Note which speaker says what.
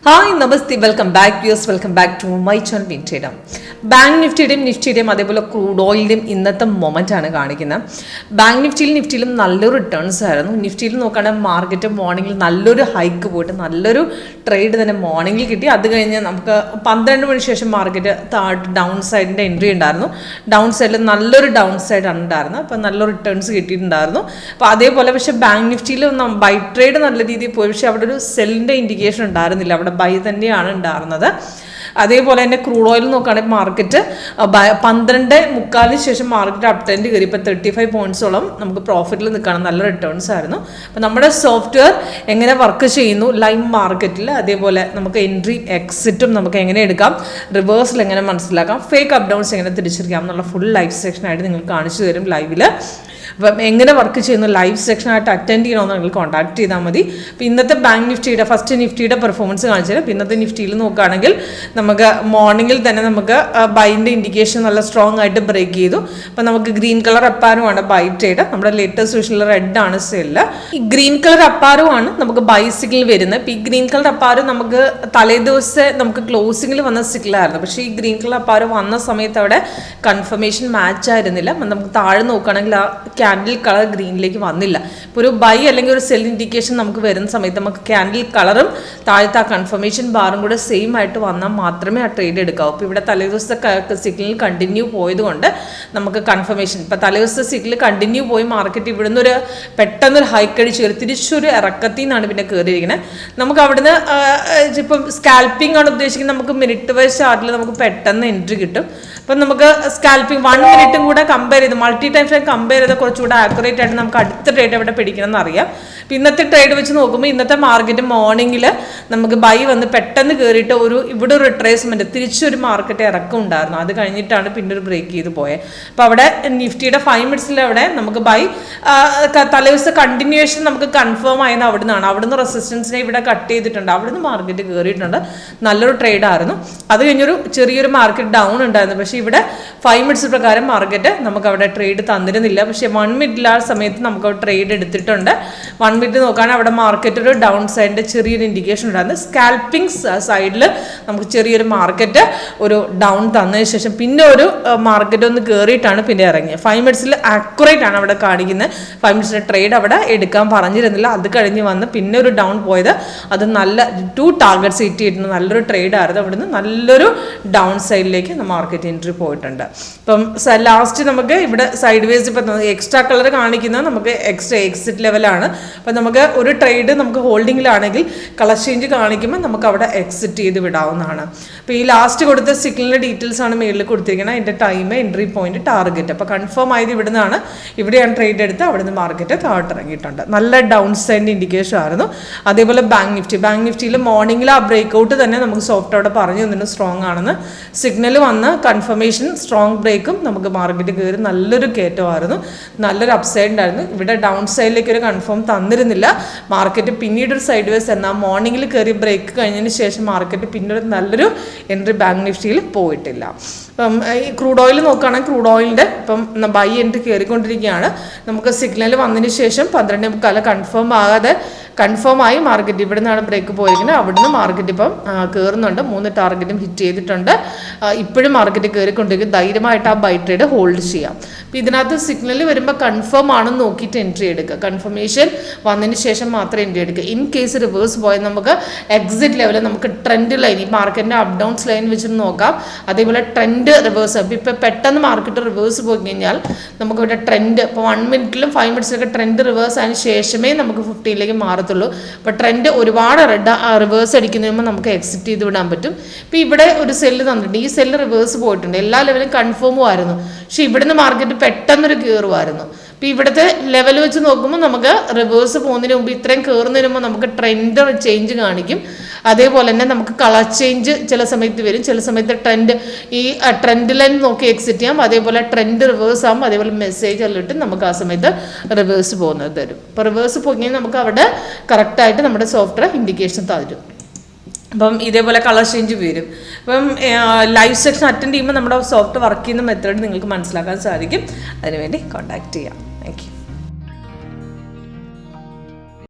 Speaker 1: Hi നമസ്തേ, welcome back to my channel വിൻട്രേഡം. Bank നിഫ്റ്റിയുടെയും അതേപോലെ ക്രൂഡ് ഓയിലിൻ്റെയും ഇന്നത്തെ മൊമെൻ്റ് ആണ് കാണിക്കുന്നത്. ബാങ്ക് നിഫ്റ്റിയിലും നല്ലൊരു റിട്ടേൺസ് ആയിരുന്നു. നിഫ്റ്റിയിൽ നോക്കുകയാണെങ്കിൽ മാർക്കറ്റ് മോർണിംഗിൽ നല്ലൊരു ഹൈക്ക് പോയിട്ട് നല്ലൊരു ട്രേഡ് തന്നെ മോർണിംഗിൽ കിട്ടി. അത് കഴിഞ്ഞ് നമുക്ക് 12 മണിക്ക് ശേഷം മാർക്കറ്റ് ഡൗൺ സൈഡിൻ്റെ എൻട്രി ഉണ്ടായിരുന്നു. ഡൗൺ സൈഡിൽ നല്ലൊരു ഡൗൺ സൈഡാണ് ഉണ്ടായിരുന്നത്. അപ്പോൾ നല്ല റിട്ടേൺസ് കിട്ടിയിട്ടുണ്ടായിരുന്നു. അപ്പോൾ അതേപോലെ പക്ഷേ ബാങ്ക് നിഫ്റ്റിയിൽ ബൈ ട്രേഡ് നല്ല രീതിയിൽ പോയി, പക്ഷേ അവിടെ ഒരു സെല്ലിൻ്റെ ഇൻഡിക്കേഷൻ ഉണ്ടായിരുന്നില്ല, അവിടെ ബൈ തന്നെയാണ് ഉണ്ടായിരുന്നത്. അതേപോലെ തന്നെ ക്രൂഡ് ഓയിൽ നോക്കുകയാണെങ്കിൽ മാർക്കറ്റ് 12:45 ശേഷം മാർക്കറ്റ് അപ് ട്രെൻഡ് കയറി. ഇപ്പോൾ 35 പോയിന്റ്സോളം നമുക്ക് പ്രോഫിറ്റിൽ നിൽക്കുകയാണ്. നല്ല റിട്ടേൺസ് ആയിരുന്നു. അപ്പോൾ നമ്മുടെ സോഫ്റ്റ്വെയർ എങ്ങനെ വർക്ക് ചെയ്യുന്നു ലൈവ് മാർക്കറ്റിൽ, അതേപോലെ നമുക്ക് എൻട്രി എക്സിറ്റും നമുക്ക് എങ്ങനെ എടുക്കാം, റിവേഴ്സിൽ എങ്ങനെ മനസ്സിലാക്കാം, ഫേക്ക് അപ്പ് ഡൗൺസ് എങ്ങനെ തിരിച്ചറിയാം എന്നുള്ള ഫുൾ ലൈവ് സെക്ഷനായിട്ട് നിങ്ങൾക്ക് കാണിച്ചു തരും ലൈവിൽ. അപ്പം എങ്ങനെ വർക്ക് ചെയ്യുന്നു ലൈവ് സെക്ഷനായിട്ട് അറ്റൻഡ് ചെയ്യണമെന്ന് നിങ്ങൾ കോൺടാക്ട് ചെയ്താൽ മതി. അപ്പോൾ ഇന്നത്തെ ബാങ്ക് നിഫ്റ്റിയുടെ ഫസ്റ്റ് നിഫ്റ്റിയുടെ പെർഫോമൻസ് കാണിച്ചു തരാം. ഇന്നത്തെ നിഫ്റ്റിയിൽ നോക്കുകയാണെങ്കിൽ നമുക്ക് മോർണിംഗിൽ തന്നെ നമുക്ക് ബൈൻ്റെ ഇൻഡിക്കേഷൻ നല്ല സ്ട്രോങ് ആയിട്ട് ബ്രേക്ക് ചെയ്തു. അപ്പോൾ നമുക്ക് ഗ്രീൻ കളർ അപ്പാരുമാണ് ബൈ ട്രേഡ്. നമ്മുടെ ലേറ്റസ്റ്റ് വിഷനിൽ റെഡ് ആണ് സെല്ല്. ഈ ഗ്രീൻ കളർ അപ്പാരുമാണ് നമുക്ക് ബൈ സിഗ്നൽ വരുന്നത്. ഇപ്പോൾ ഈ ഗ്രീൻ കളർ അപ്പാരു നമുക്ക് തലേദിവസം നമുക്ക് ക്ലോസിങ്ങിൽ വന്ന സിഗ്നലായിരുന്നു. പക്ഷേ ഈ ഗ്രീൻ കളർ അപ്പാരു വന്ന സമയത്ത് അവിടെ കൺഫർമേഷൻ മാച്ച് ആയിരുന്നില്ല. നമുക്ക് താഴെ നോക്കുകയാണെങ്കിൽ ആ ക്യാൻഡിൽ കളർ ഗ്രീനിലേക്ക് വന്നില്ല. ഇപ്പോൾ ഒരു ബൈ അല്ലെങ്കിൽ ഒരു സെൽ ഇൻഡിക്കേഷൻ നമുക്ക് വരുന്ന സമയത്ത് നമുക്ക് ക്യാൻഡിൽ കളറും താഴത്തെ ആ കൺഫർമേഷൻ ബാറും കൂടെ സെയിം ആയിട്ട് വന്നാൽ മാത്രമേ ആ ട്രേഡ് എടുക്കാവൂ. ഇപ്പോൾ ഇവിടെ തലേദിവസത്തെ സിഗ്നൽ കണ്ടിന്യൂ പോയതുകൊണ്ട് നമുക്ക് കൺഫർമേഷൻ, ഇപ്പോൾ തലേദിവസത്തെ സിഗ്നൽ കണ്ടിന്യൂ പോയി മാർക്കറ്റ് ഇവിടുന്ന് ഒരു പെട്ടെന്നൊരു ഹൈക്ക് അടിച്ച് കയറി തിരിച്ചൊരു ഇറക്കത്തിൽ നിന്നാണ് പിന്നെ കയറിയിരിക്കുന്നത്. നമുക്ക് അവിടുന്ന് ഇപ്പം സ്കാൽപ്പിംഗ് ആണ് ഉദ്ദേശിക്കുന്നത്, നമുക്ക് മിനിറ്റ് വൈസ് ചാർട്ടിൽ നമുക്ക് പെട്ടെന്ന് എൻട്രി കിട്ടും. അപ്പം നമുക്ക് സ്കാൽപ്പിംഗ് 1 മിനിറ്റും കൂടെ കമ്പയർ ചെയ്ത് മൾട്ടി ടൈം ഫ്രെയിം കമ്പയർ ചെയ്ത് കുറച്ചുകൂടെ ആക്യുറേറ്റ് ആയിട്ട് നമുക്ക് അടുത്ത ട്രേഡ് എവിടെ പിടിക്കണം എന്നറിയാം. അപ്പം ഇന്നത്തെ ട്രേഡ് വെച്ച് നോക്കുമ്പോൾ ഇന്നത്തെ മാർക്കറ്റ് മോർണിംഗിൽ നമുക്ക് ബൈ വന്ന് പെട്ടെന്ന് കയറിയിട്ട് ഇവിടെ ഒരു റിട്രേസ്മെൻറ്റ് തിരിച്ചൊരു മാർക്കറ്റ് ഇറക്കം ഉണ്ടായിരുന്നു. അത് കഴിഞ്ഞിട്ടാണ് പിന്നെ ഒരു ബ്രേക്ക് ചെയ്ത് പോയത്. അപ്പോൾ അവിടെ നിഫ്റ്റിയുടെ 5 മിനിറ്റ്സിൽ അവിടെ നമുക്ക് ബൈ തലേദിവസം കണ്ടിന്യൂവേഷൻ നമുക്ക് കൺഫേം ആയത് അവിടുന്ന് റെസിസ്റ്റൻസിനെ ഇവിടെ കട്ട് ചെയ്തിട്ടുണ്ട്. അവിടുന്ന് മാർക്കറ്റ് കയറിയിട്ടുണ്ട്. നല്ലൊരു ട്രേഡായിരുന്നു. അത് കഴിഞ്ഞൊരു ചെറിയൊരു മാർക്കറ്റ് ഡൗൺ ഉണ്ടായിരുന്നു. പക്ഷേ ഇവിടെ 5 മിനിറ്റ്സ് പ്രകാരം മാർക്കറ്റ് നമുക്ക് അവിടെ ട്രേഡ് തന്നിരുന്നില്ല. പക്ഷേ 1 മിനിറ്റിൽ ആ സമയത്ത് നമുക്ക് ട്രേഡ് എടുത്തിട്ടുണ്ട്. 1 മിനിറ്റ് നോക്കുകയാണെങ്കിൽ അവിടെ മാർക്കറ്റ് ഒരു ഡൗൺ സൈഡിൻ്റെ ചെറിയൊരു ഇൻഡിക്കേഷൻ ഉണ്ടായിരുന്നു. സ്കാൽപ്പിംഗ് സൈഡിൽ നമുക്ക് ചെറിയൊരു മാർക്കറ്റ് ഒരു ഡൗൺ തന്നതിന് ശേഷം പിന്നെ ഒരു മാർക്കറ്റ് ഒന്ന് കയറിയിട്ടാണ് പിന്നെ ഇറങ്ങിയത്. 5 മിനിറ്റ്സിൽ ആക്യുറേറ്റ് ആണ് അവിടെ കാണിക്കുന്നത്. 5 മിനിറ്റ്സിൻ്റെ ട്രേഡ് അവിടെ എടുക്കാൻ പറഞ്ഞിരുന്നില്ല. അത് കഴിഞ്ഞ് വന്ന് പിന്നെ ഒരു ഡൗൺ പോയത് അത് നല്ല 2 ടാർഗറ്റ്സ് ഹിറ്റ് ചെയ്തിട്ടുണ്ട്. നല്ലൊരു ട്രേഡായിരുന്നു. അവിടുന്ന് നല്ലൊരു ഡൗൺ സൈഡിലേക്ക് മാർക്കറ്റ് എൻട്രി പോയിട്ടുണ്ട്. ഇപ്പം ലാസ്റ്റ് നമുക്ക് ഇവിടെ സൈഡ് വേസ് ഇപ്പം എക്സ്ട്രാ കളർ കാണിക്കുന്നത് നമുക്ക് എക്സ്ട്രാ എക്സിറ്റ് ലെവലാണ്. അപ്പം നമുക്ക് ഒരു ട്രേഡ് നമുക്ക് ഹോൾഡിങ്ങിലാണെങ്കിൽ കളർ ചേഞ്ച് കാണിക്കുമ്പോൾ നമുക്ക് അവിടെ എക്സിറ്റ് ചെയ്ത് വിടാവുന്നതാണ്. അപ്പോൾ ഈ ലാസ്റ്റ് കൊടുത്ത സിഗ്നലിൻ്റെ ഡീറ്റെയിൽസ് ആണ് മേളിൽ കൊടുത്തിരിക്കുന്നത്. അതിൻ്റെ ടൈം, എൻട്രി പോയിന്റ്, ടാർഗറ്റ്. അപ്പോൾ കൺഫേം ആയത് ഇവിടുന്നാണ്. ഇവിടെയാണ് ട്രേഡ് എടുത്ത് അവിടുന്ന് മാർക്കറ്റ് താഴ്ത്തിറങ്ങിയിട്ടുണ്ട്. നല്ല ഡൗൺ സൈഡിൻ്റെ ഇൻഡിക്കേഷൻ ആയിരുന്നു. അതേപോലെ ബാങ്ക് നിഫ്റ്റിയിൽ മോർണിംഗിൽ ആ ബ്രേക്ക്ഔട്ട് തന്നെ നമുക്ക് സോഫ്റ്റ് അവിടെ പറഞ്ഞു തന്നിട്ട് സ്ട്രോങ് ആണെന്ന് സിഗ്നൽ വന്ന് കൺഫർമേഷൻ സ്ട്രോങ് ബ്രേക്കും നമുക്ക് മാർക്കറ്റ് കയറി നല്ലൊരു കയറ്റമായിരുന്നു. നല്ലൊരു അപ്സൈഡ് ഉണ്ടായിരുന്നു. ഇവിടെ ഡൗൺ സൈഡിലേക്ക് ഒരു കൺഫേം തന്നിരുന്നില്ല. മാർക്കറ്റ് പിന്നീട് ഒരു സൈഡ് വേസ് എന്നാൽ മോർണിംഗിൽ കയറി ബ്രേക്ക് കഴിഞ്ഞതിന് ശേഷം മാർക്കറ്റ് പിന്നീട് നല്ലൊരു എൻട്രി ബാങ്ക് നിഫ്റ്റിയിൽ പോയിട്ടില്ല. ഇപ്പം ഈ ക്രൂഡ് ഓയിൽ നോക്കുകയാണെങ്കിൽ ക്രൂഡ് ഓയിലിൻ്റെ ഇപ്പം ബൈ എൻട്രി കയറിക്കൊണ്ടിരിക്കുകയാണ്. നമുക്ക് സിഗ്നൽ വന്നതിന് ശേഷം 12:45 കൺഫേം ആയി മാർക്കറ്റ് ഇവിടെ നിന്നാണ് ബ്രേക്ക് പോയിരിക്കുന്നത്. അവിടുന്ന് മാർക്കറ്റ് ഇപ്പം കയറുന്നുണ്ട്. 3 ടാർഗറ്റും ഹിറ്റ് ചെയ്തിട്ടുണ്ട്. ഇപ്പോഴും മാർക്കറ്റ് കയറിക്കൊണ്ടിരിക്കും. ധൈര്യമായിട്ട് ആ ബൈ ട്രേഡ് ഹോൾഡ് ചെയ്യാം. അപ്പോൾ ഇതിനകത്ത് സിഗ്നൽ വരുമ്പോൾ കൺഫേം ആണെന്ന് നോക്കിയിട്ട് എൻട്രി എടുക്കുക. കൺഫർമേഷൻ വന്നതിന് ശേഷം മാത്രമേ എൻട്രി എടുക്കുക. ഇൻ കേസ് റിവേഴ്സ് പോയാൽ നമുക്ക് എക്സിറ്റ് ലെവലിൽ നമുക്ക് ട്രെൻഡ് ലൈൻ, ഈ മാർക്കറ്റിൻ്റെ അപ്പ് ഡൗൺസ് ലൈൻ വെച്ചിട്ട് നോക്കാം. അതേപോലെ ട്രെൻഡ് റിവേഴ്സ് ഇപ്പോൾ പെട്ടെന്ന് മാർക്കറ്റ് റിവേഴ്സ് പോയി കഴിഞ്ഞാൽ നമുക്ക് ഇവിടെ ട്രെൻഡ് ഇപ്പോൾ 1 മിനിറ്റിലും 5 മിനിറ്റ്സിലൊക്കെ ട്രെൻഡ് റിവേഴ്സ് അതിന് ശേഷമേ നമുക്ക് 50ലേക്ക് മാറത്തുള്ളൂ. അപ്പോൾ ട്രെൻഡ് ഒരുപാട് റിവേഴ്സ് അടിക്കുന്നതിന് നമുക്ക് എക്സിറ്റ് ചെയ്ത് വിടാൻ പറ്റും. ഇപ്പോൾ ഇവിടെ ഒരു സെല്ല് തന്നിട്ടുണ്ട്. ഈ സെല്ല് റിവേഴ്സ് പോയിട്ടുണ്ട്. എല്ലാ ലെവലും കൺഫേമും ആയിരുന്നു. പക്ഷേ ഇവിടുന്ന് മാർക്കറ്റ് പെട്ടെന്നൊരു കയറുമായിരുന്നു. അപ്പോൾ ഇവിടുത്തെ ലെവൽ വെച്ച് നോക്കുമ്പോൾ നമുക്ക് റിവേഴ്സ് പോകുന്നതിന് മുമ്പ് ഇത്രയും കയറുന്നതിന് മുമ്പ് നമുക്ക് ട്രെൻഡ് ചേഞ്ച് കാണിക്കും. അതേപോലെ തന്നെ നമുക്ക് കളർ ചേഞ്ച് ചില സമയത്ത് വരും. ചില സമയത്ത് ട്രെൻഡ് ലൈൻ നോക്കി എക്സിറ്റ് ചെയ്യാം. അതേപോലെ ട്രെൻഡ് റിവേഴ്സ് ആകും. അതേപോലെ മെസ്സേജ് അല്ലിട്ട് നമുക്ക് ആ സമയത്ത് റിവേഴ്സ് പോകുന്നത് തരും. അപ്പോൾ റിവേഴ്സ് പോയി നമുക്ക് അവിടെ കറക്റ്റായിട്ട് നമ്മുടെ സോഫ്റ്റ്വെയർ ഇൻഡിക്കേഷൻ തരും. അപ്പം ഇതേപോലെ കളർ ചേഞ്ച് വരും. അപ്പം ലൈവ് സെക്ഷൻ അറ്റൻഡ് ചെയ്യുമ്പോൾ നമ്മുടെ സോഫ്റ്റ് വർക്ക് ചെയ്യുന്ന മെത്തേഡ് നിങ്ങൾക്ക് മനസ്സിലാക്കാൻ സാധിക്കും. അതിനുവേണ്ടി കോൺടാക്ട് ചെയ്യാം. Thank you.